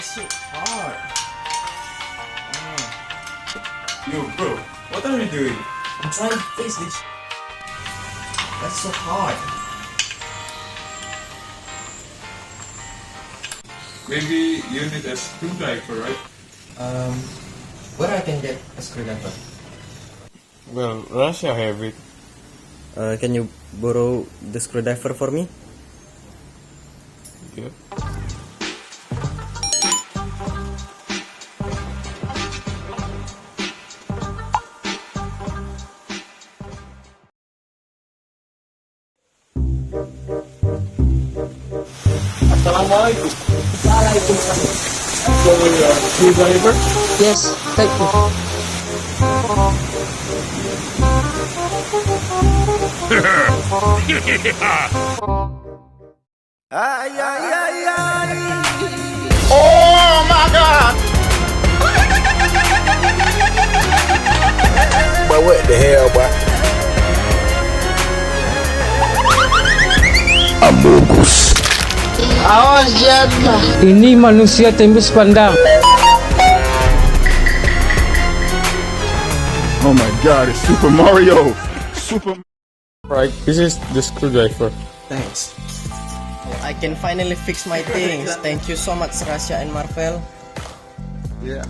This shit hard. Yo, bro, what are you doing? I'm trying to fix this. That's so hard. Maybe you need a screwdriver, right? Where I can get a screwdriver? Well, Russia have it. Can you borrow the screwdriver for me? Yeah. Assalamualaikum. Waalaikumsalam. So, screwdriver? Yes, thank you. Oh my God! But what the hell, boy? Awas jatuh. Ini manusia tembus pandang. Oh my God, it's Super Mario! Super... Right, this is the screwdriver. Thanks. Oh, I can finally fix my things. Thank you so much, Russia and Marvel. Yeah.